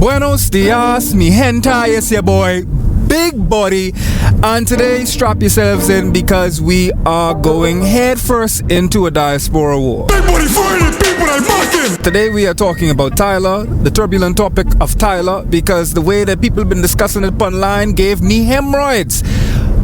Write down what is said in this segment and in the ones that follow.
Buenos dias, mi gente, it's your boy, Big Body, and today strap yourselves in because we are going headfirst into a diaspora war. Big Body for the people that mocking! Today we are talking about Tyler, the turbulent topic of Tyler, because the way that people have been discussing it online gave me hemorrhoids.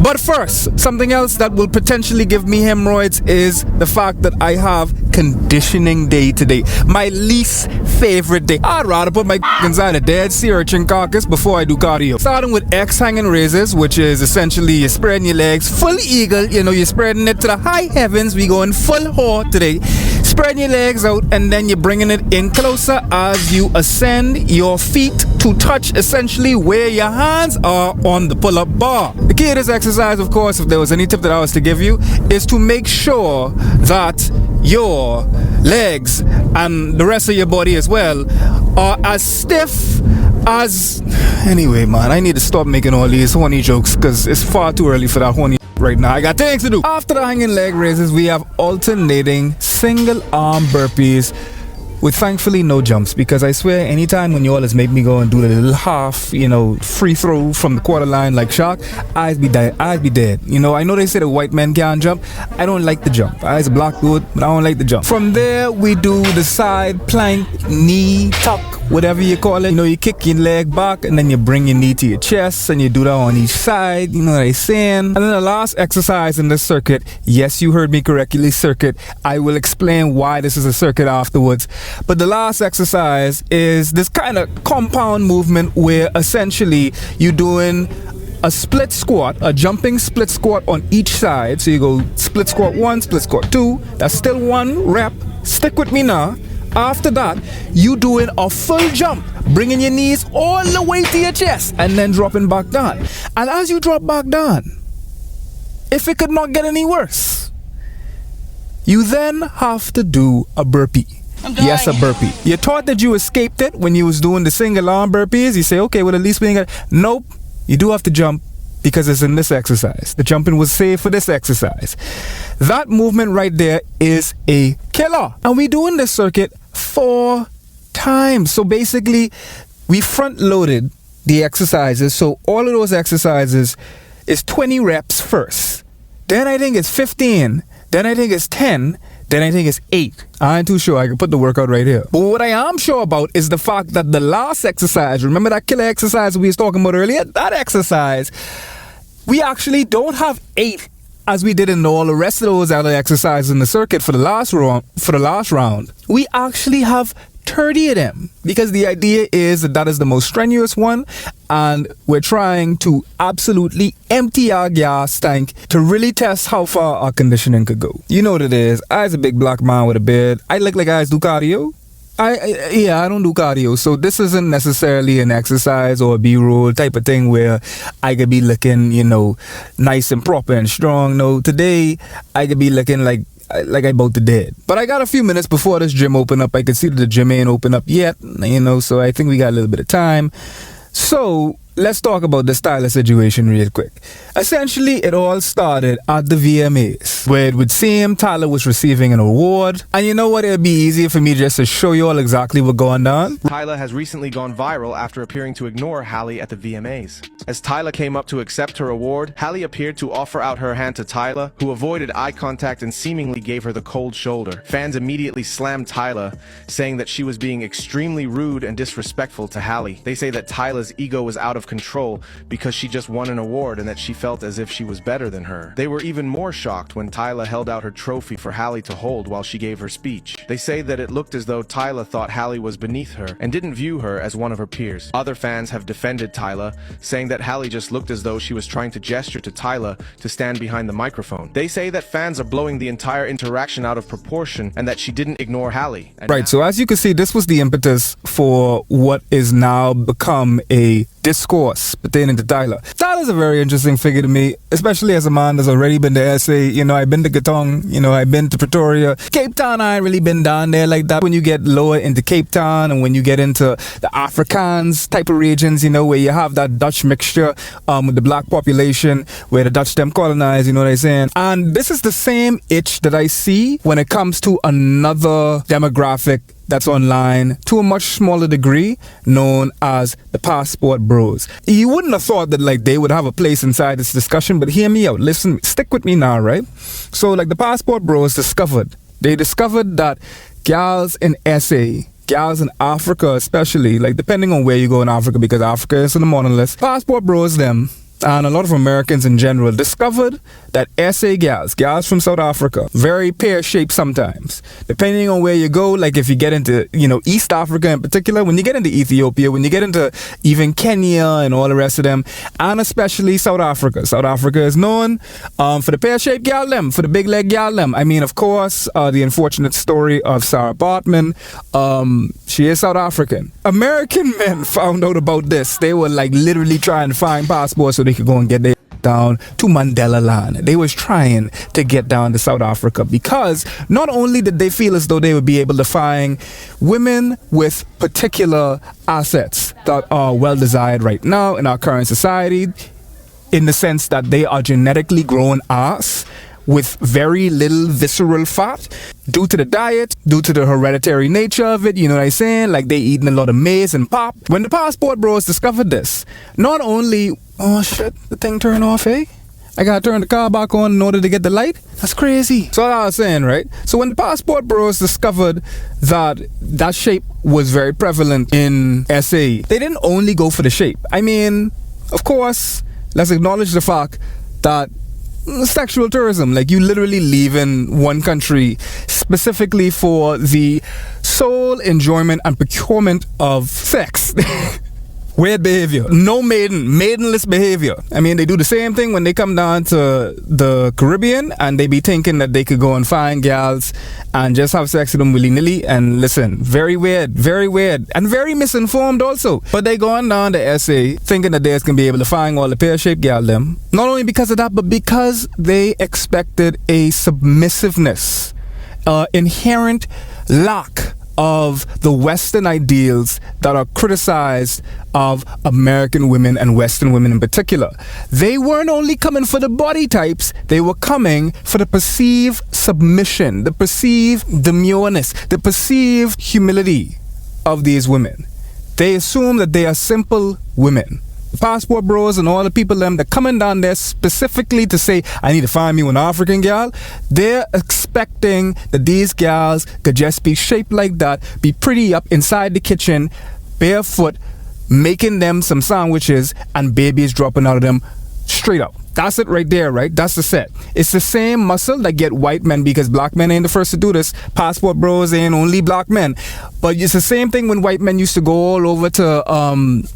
But first, something else that will potentially give me hemorrhoids is the fact that I have conditioning day today. My least favorite day. I'd rather put my inside a dead sea urchin carcass before I do cardio. Starting with X hanging raises, which is essentially you're spreading your legs full eagle. You know, you're spreading it to the high heavens. We going full whore today. Spreading your legs out and then you're bringing it in closer as you ascend your feet to touch essentially where your hands are on the pull-up bar. The key to this exercise, of course, if there was any tip that I was to give you, is to make sure that your legs and the rest of your body as well are as stiff as... Anyway, man, I need to stop making all these horny jokes because it's far too early for that horny right now. I got things to do. After the hanging leg raises, we have alternating single arm burpees with thankfully no jumps, because I swear anytime when you always make me go and do the little half, free throw from the quarter line like Shark, I'd be dead. You know, I know they say the white men can't jump. I don't like the jump. I's a black dude, but I don't like the jump. From there, we do the side plank, knee tuck, whatever you call it. You know, you kick your leg back and then you bring your knee to your chest and you do that on each side. You know what I'm saying? And then the last exercise in this circuit, yes, you heard me correctly, circuit. I will explain why this is a circuit afterwards. But the last exercise is this kind of compound movement where essentially you're doing a split squat, a jumping split squat on each side. So you go split squat 1, split squat 2. That's still 1 rep. Stick with me now. After that, you doing a full jump, bringing your knees all the way to your chest and then dropping back down. And as you drop back down, if it could not get any worse, you then have to do a burpee. Yes, a burpee. You thought that you escaped it when you was doing the single arm burpees. You say, okay, well, at least we ain't got... Nope, you do have to jump because it's in this exercise. The jumping was saved for this exercise. That movement right there is a killer. And we doing this circuit 4 times. So basically, we front loaded the exercises. So all of those exercises is 20 reps first. Then I think it's 15. Then I think it's 10. Then I think it's 8. I ain't too sure. I can put the workout right here. But what I am sure about is the fact that the last exercise, remember that killer exercise we was talking about earlier? That exercise, we actually don't have 8 as we did in all the rest of those other exercises in the circuit for the last round. We actually have 30 of them, because the idea is that is the most strenuous one, and we're trying to absolutely empty our gas tank to really test how far our conditioning could go. You know what it is. I's a big black man with a beard. I look like I do cardio. I don't do cardio, so this isn't necessarily an exercise or a B-roll type of thing where I could be looking, nice and proper and strong. No, today I could be looking like I about to dead. But I got a few minutes before this gym open up. I can see that the gym ain't open up yet, so I think we got a little bit of time. So let's talk about the Tyler situation real quick. Essentially, it all started at the VMAs, where it would seem Tyler was receiving an award. And you know what? It'd be easier for me just to show you all exactly what going on. Tyler has recently gone viral after appearing to ignore Halle at the VMAs. As Tyler came up to accept her award, Halle appeared to offer out her hand to Tyler, who avoided eye contact and seemingly gave her the cold shoulder. Fans immediately slammed Tyler, saying that she was being extremely rude and disrespectful to Halle. They say that Tyler's ego was out of control because she just won an award and that she felt as if she was better than her. They were even more shocked when Tyler held out her trophy for Halle to hold while she gave her speech. They say that it looked as though Tyler thought Halle was beneath her and didn't view her as one of her peers. Other fans have defended Tyler, saying that Halle just looked as though she was trying to gesture to Tyler to stand behind the microphone. They say that fans are blowing the entire interaction out of proportion and that she didn't ignore Halle. Right, so as you can see, this was the impetus for what is now become a discourse pertaining to Tyler. Tyler's a very interesting figure to me, especially as a man that's already been to SA. I've been to Gatong, I've been to Pretoria. Cape Town, I ain't really been down there like that. When you get lower into Cape Town and when you get into the Afrikaans type of regions, where you have that Dutch mixture with the black population, where the Dutch them colonized, you know what I'm saying? And this is the same itch that I see when it comes to another demographic that's online to a much smaller degree known as the Passport Bros. You wouldn't have thought that like they would have a place inside this discussion, but hear me out. Listen, stick with me now, right? So like the Passport Bros discovered that gals in SA, gals in Africa especially, like depending on where you go in Africa, because Africa is on the monolith, Passport Bros them and a lot of Americans in general discovered that SA gals from South Africa, very pear-shaped sometimes. Depending on where you go, like if you get into, East Africa in particular, when you get into Ethiopia, when you get into even Kenya and all the rest of them, and especially South Africa. South Africa is known for the pear-shaped gal them, for the big leg gal them. I mean, of course, the unfortunate story of Sarah Baartman, she is South African. American men found out about this. They were like literally trying to find passports so they could go and get their down to Mandela Land. They was trying to get down to South Africa because not only did they feel as though they would be able to find women with particular assets that are well desired right now in our current society, in the sense that they are genetically grown ass with very little visceral fat due to the diet, due to the hereditary nature of it, you know what I'm saying? Like they eating a lot of maize and pop. When the Passport Bros discovered this, not only, oh shit, the thing turned off, eh? I gotta turn the car back on in order to get the light? That's crazy. So I was saying, right? So when the Passport Bros discovered that shape was very prevalent in SA, they didn't only go for the shape. I mean, of course, let's acknowledge the fact that sexual tourism, like you literally leaving one country specifically for the sole enjoyment and procurement of sex. Weird behavior. No maidenless behavior. I mean, they do the same thing when they come down to the Caribbean and they be thinking that they could go and find gals and just have sex with them willy-nilly. And listen, very weird, and very misinformed also. But they going down to SA thinking that they can be able to find all the pear-shaped gal them. Not only because of that, but because they expected a submissiveness, inherent lack of the Western ideals that are criticized of American women and Western women in particular. They weren't only coming for the body types, they were coming for the perceived submission, the perceived demureness, the perceived humility of these women. They assume that they are simple women. The Passport Bros and all the people them that coming down there specifically to say, I need to find me one African gal, they're expecting that these gals could just be shaped like that, be pretty up inside the kitchen, barefoot, making them some sandwiches and babies dropping out of them straight up. That's it right there, right? That's the set. It's the same muscle that get white men, because black men ain't the first to do this. Passport Bros ain't only black men. But it's the same thing when white men used to go all over to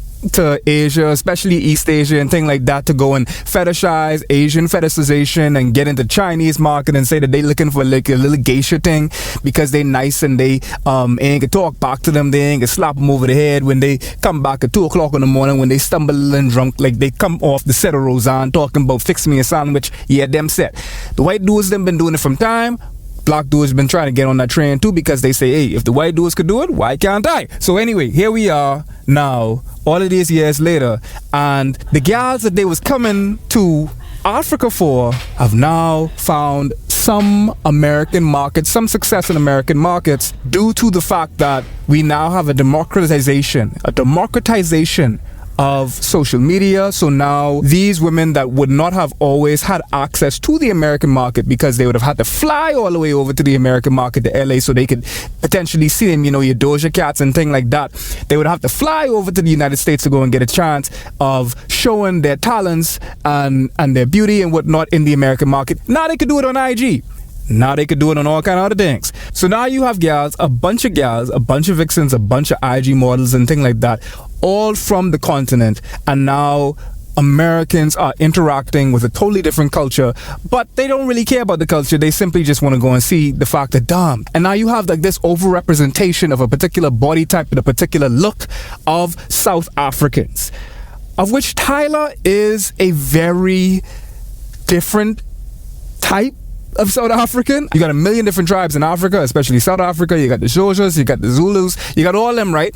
Asia, especially East Asia and thing like that, to go and fetishize Asian fetishization and get into Chinese market and say that they looking for like a little geisha thing because they nice and they ain't gonna talk back to them, they ain't gonna slap them over the head when they come back at 2 o'clock in the morning when they stumble and drunk, like they come off the set of Roseanne talking about fix me a sandwich. Yeah, them set. The white dudes them been doing it from time. Black dudes been trying to get on that train too, because they say, hey, if the white dudes could do it, why can't I? So anyway, here we are now, all of these years later, and the gals that they was coming to Africa for have now found some American markets, some success in American markets, due to the fact that we now have a democratization of social media. So now these women that would not have always had access to the American market, because they would have had to fly all the way over to the American market to LA so they could potentially see them, your Doja Cats and thing like that. They would have to fly over to the United States to go and get a chance of showing their talents and their beauty and whatnot in the American market. Now they could do it on IG. Now they could do it on all kind of other things. So now you have gals, a bunch of vixens, a bunch of IG models and thing like that, all from the continent. And now Americans are interacting with a totally different culture, but they don't really care about the culture. They simply just want to go and see the fact that, damn. And now you have like this overrepresentation of a particular body type and a particular look of South Africans, of which Tyla is a very different type of South African. You got a million different tribes in Africa, especially South Africa. You got the Xhosas, you got the Zulus, you got all them, right?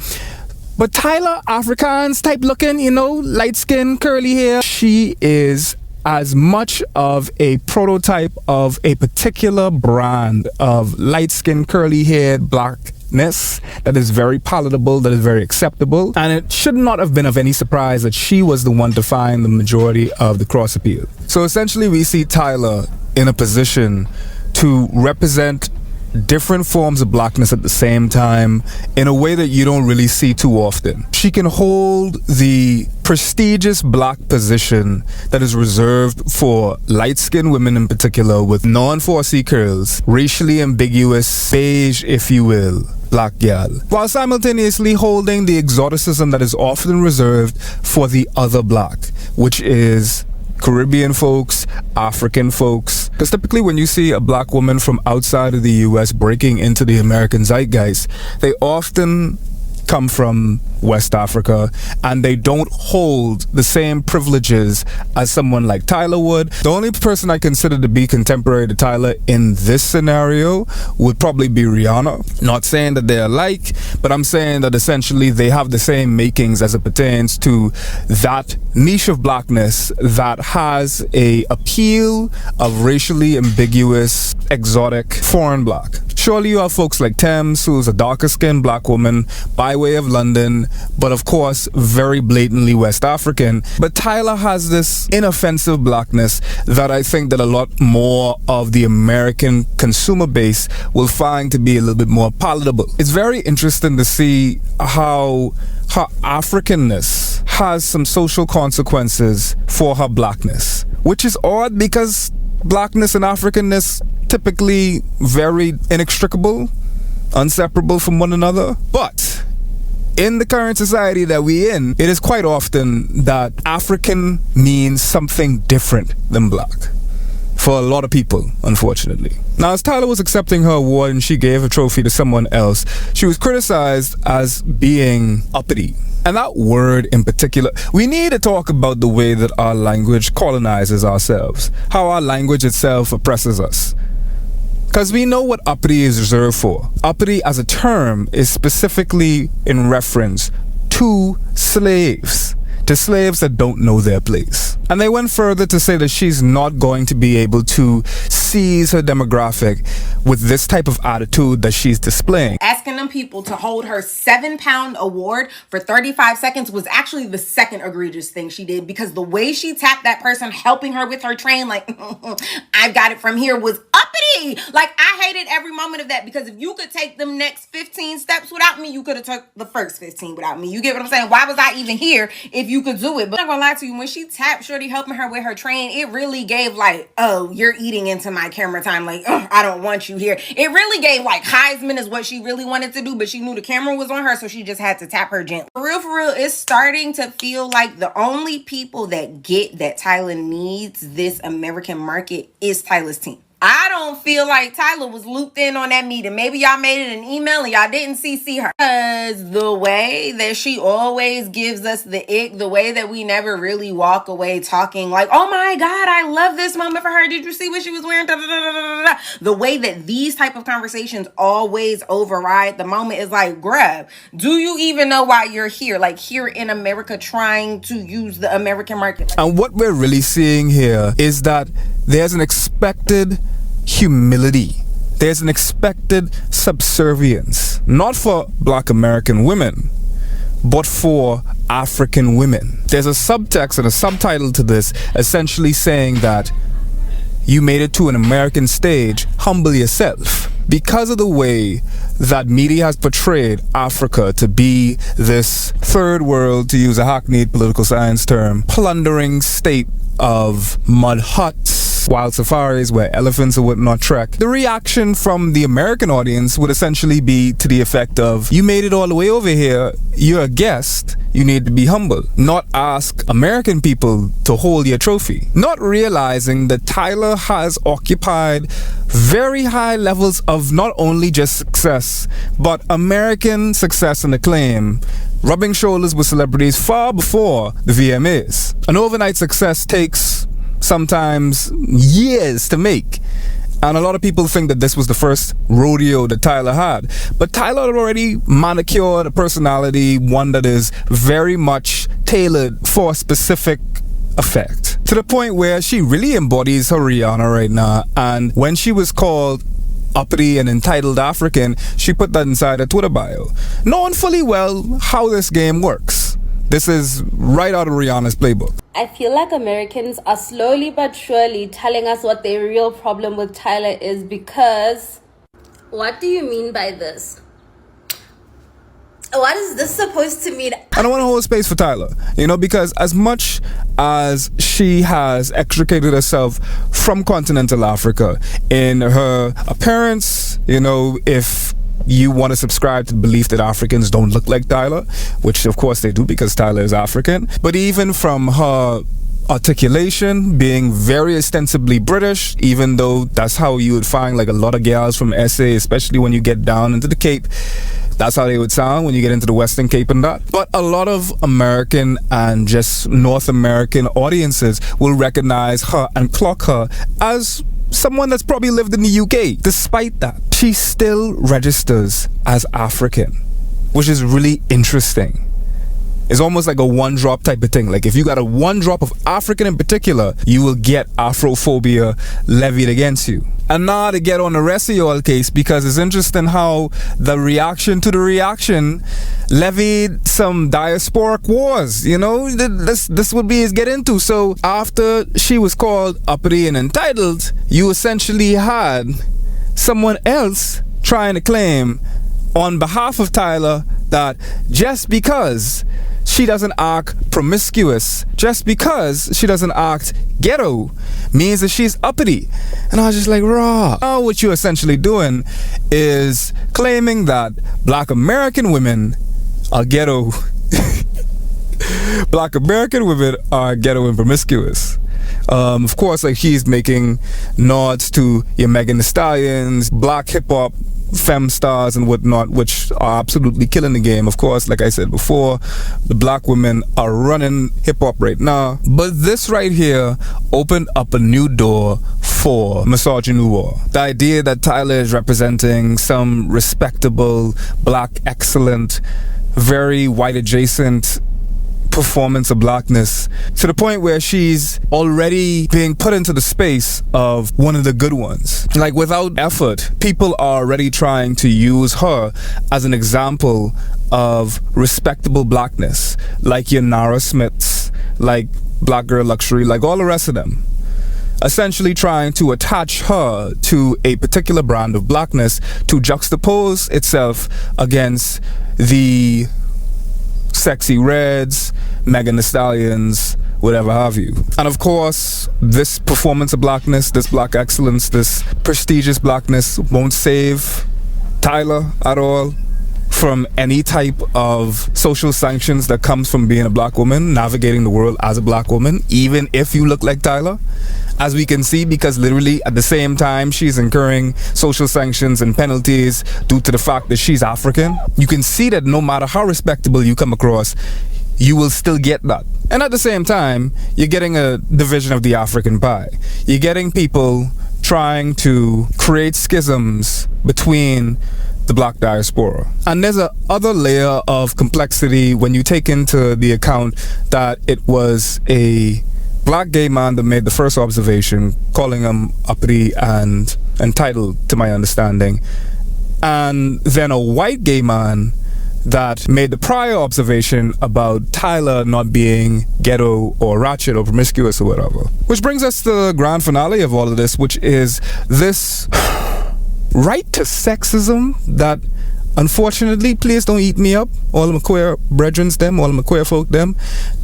But Tyla, Afrikaans type looking, light skin, curly hair. She is as much of a prototype of a particular brand of light skin, curly haired black sweetness that is very palatable, that is very acceptable. And it should not have been of any surprise that she was the one to find the majority of the cross appeal. So essentially we see Tyla in a position to represent different forms of blackness at the same time in a way that you don't really see too often. She can hold the prestigious black position that is reserved for light-skinned women in particular with non-4C curls, racially ambiguous, beige if you will, black gal, while simultaneously holding the exoticism that is often reserved for the other black, which is Caribbean folks, African folks. Because typically when you see a black woman from outside of the US breaking into the American zeitgeist, they often come from West Africa and they don't hold the same privileges as someone like Tyla would. The only person I consider to be contemporary to Tyla in this scenario would probably be Rihanna. Not saying that they're alike, but I'm saying that essentially they have the same makings as it pertains to that niche of blackness that has a appeal of racially ambiguous, exotic, foreign black. Surely you have folks like Thames, who's a darker skinned black woman by way of London, but of course very blatantly West African. But Tyla has this inoffensive blackness that I think that a lot more of the American consumer base will find to be a little bit more palatable. It's very interesting to see how her Africanness has some social consequences for her blackness, which is odd because blackness and Africanness typically very inextricable, inseparable from one another. But in the current society that we're in, it is quite often that African means something different than black for a lot of people, unfortunately. Now, as Tyla was accepting her award and she gave a trophy to someone else, she was criticized as being uppity. And that word in particular, we need to talk about the way that our language colonizes ourselves, how our language itself oppresses us. Because we know what uppity is reserved for. Uppity as a term is specifically in reference to slaves that don't know their place. And they went further to say that she's not going to be able to seize her demographic with this type of attitude that she's displaying. Asking them people to hold her 7-pound award for 35 seconds was actually the second egregious thing she did, because the way she tapped that person helping her with her train, like, I've got it from here, was uppity. Like, I hated every moment of that, because if you could take them next 15 steps without me, you could have took the first 15 without me. You get what I'm saying? Why was I even here if you could do it? But I'm not gonna lie to you, when she tapped Shorty helping her with her train, it really gave like, oh, you're eating into my camera time. Like, I don't want you here. It really gave like Heisman is what she really wanted to do, but she knew the camera was on her, so she just had to tap her gently. For real, it's starting to feel like the only people that get that Tyla needs this American market is Tyla's team. I don't feel like Tyla was looped in on that meeting. Maybe y'all made it an email and y'all didn't CC her. Because the way that she always gives us the ick, the way that we never really walk away talking like, oh my God, I love this moment for her. Did you see what she was wearing? Da, da, da, da, da. The way that these type of conversations always override the moment is like, grab, do you even know why you're here? Like, here in America trying to use the American market. And what we're really seeing here is that there's an expected humility. There's an expected subservience, not for Black American women, but for African women. There's a subtext and a subtitle to this essentially saying that you made it to an American stage, humble yourself. Because of the way that media has portrayed Africa to be this third world, to use a hackneyed political science term, plundering state of mud huts, wild safaris where elephants would not trek, the reaction from the American audience would essentially be to the effect of, you made it all the way over here, you're a guest, you need to be humble. Not ask American people to hold your trophy. Not realizing that Tyla has occupied very high levels of not only just success, but American success and acclaim, rubbing shoulders with celebrities far before the VMAs. An overnight success takes sometimes years to make. And a lot of people think that this was the first rodeo that Tyla had. But Tyla had already manicured a personality, one that is very much tailored for a specific effect. To the point where she really embodies her Rihanna right now. And when she was called uppity and entitled African, she put that inside her Twitter bio, knowing fully well how this game works. This is right out of Rihanna's playbook. I feel like Americans are slowly but surely telling us what their real problem with Tyler is, because... What do you mean by this? What is this supposed to mean? I don't want to hold space for Tyler, because as much as she has extricated herself from continental Africa in her appearance, if you want to subscribe to the belief that Africans don't look like Tyler, which of course they do because Tyler is African, but even from her articulation being very ostensibly British, even though that's how you would find like a lot of gals from SA, especially when you get down into the Cape. That's how they would sound when you get into the Western Cape and that. But a lot of American and just North American audiences will recognize her and clock her as someone that's probably lived in the UK. Despite that, she still registers as African, which is really interesting. It's almost like a one drop type of thing. Like if you got a one drop of African in particular, you will get Afrophobia levied against you. And now to get on the rest of your case, because it's interesting how the reaction to the reaction levied some diasporic wars. This would be his get into. So after she was called uppity and entitled, you essentially had someone else trying to claim on behalf of Tyler that just because she doesn't act promiscuous, just because she doesn't act ghetto, means that she's uppity. And I was just like, raw. Now what you're essentially doing is claiming that black American women are ghetto. Black American women are ghetto and promiscuous. Of course, like he's making nods to your Megan Thee Stallions, black hip-hop femme stars and whatnot, which are absolutely killing the game. Of course, like I said before, the black women are running hip-hop right now. But this right here opened up a new door for misogyny war. The idea that Tyler is representing some respectable, black, excellent, very white adjacent performance of blackness, to the point where she's already being put into the space of one of the good ones. Like without effort, people are already trying to use her as an example of respectable blackness, like your Nara Smiths, like Black Girl Luxury, like all the rest of them. Essentially trying to attach her to a particular brand of blackness to juxtapose itself against the Sexy Reds, Megan Thee Stallions, whatever have you. And of course, this performance of blackness, this black excellence, this prestigious blackness won't save Tyler at all from any type of social sanctions that comes from being a black woman, navigating the world as a black woman, even if you look like Tyler. As we can see, because literally at the same time she's incurring social sanctions and penalties due to the fact that she's African, you can see that no matter how respectable you come across, you will still get that. And at the same time, you're getting a division of the African pie. You're getting people trying to create schisms between the black diaspora. And there's a other layer of complexity when you take into the account that it was a black gay man that made the first observation, calling him uppity and entitled, to my understanding, and then a white gay man that made the prior observation about Tyler not being ghetto or ratchet or promiscuous or whatever. Which brings us to the grand finale of all of this, which is this right to sexism that, unfortunately, please don't eat me up, all of my queer brethrens them, all of my queer folk them,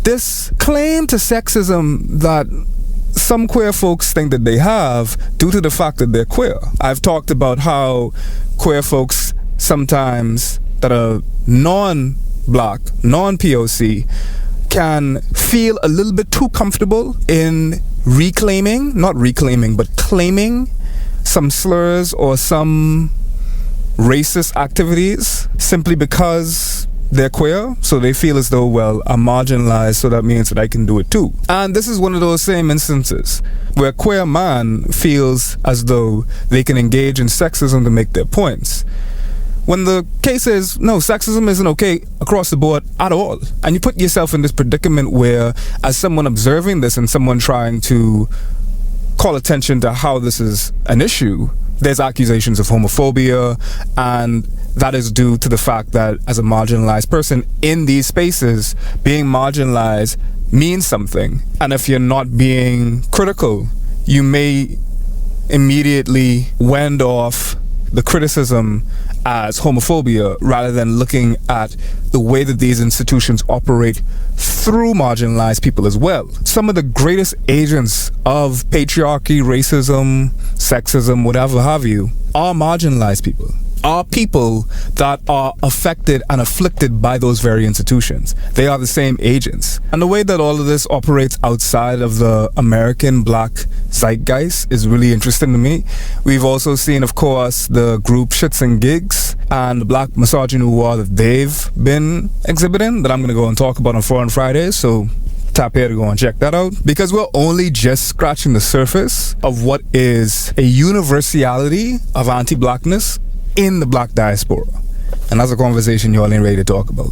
this claim to sexism that some queer folks think that they have due to the fact that they're queer. I've talked about how queer folks sometimes that are non-black, non-POC, can feel a little bit too comfortable in claiming some slurs or some racist activities simply because they're queer, so they feel as though, well, I'm marginalized, so that means that I can do it too. And this is one of those same instances where a queer man feels as though they can engage in sexism to make their points, when the case is, no, sexism isn't okay across the board at all. And you put yourself in this predicament where, as someone observing this and someone trying to call attention to how this is an issue, there's accusations of homophobia, and that is due to the fact that as a marginalized person in these spaces, being marginalized means something. And if you're not being critical, you may immediately wend off the criticism as homophobia rather than looking at the way that these institutions operate through marginalized people as well. Some of the greatest agents of patriarchy, racism, sexism, whatever have you, are marginalized people. Are people that are affected and afflicted by those very institutions. They are the same agents. And the way that all of this operates outside of the American black zeitgeist is really interesting to me. We've also seen, of course, the group Shits and Gigs and the black misogynoir that they've been exhibiting that I'm going to go and talk about on Foreign Fridays. So tap here to go and check that out, because we're only just scratching the surface of what is a universality of anti-blackness in the black diaspora. And that's a conversation you all ain't ready to talk about.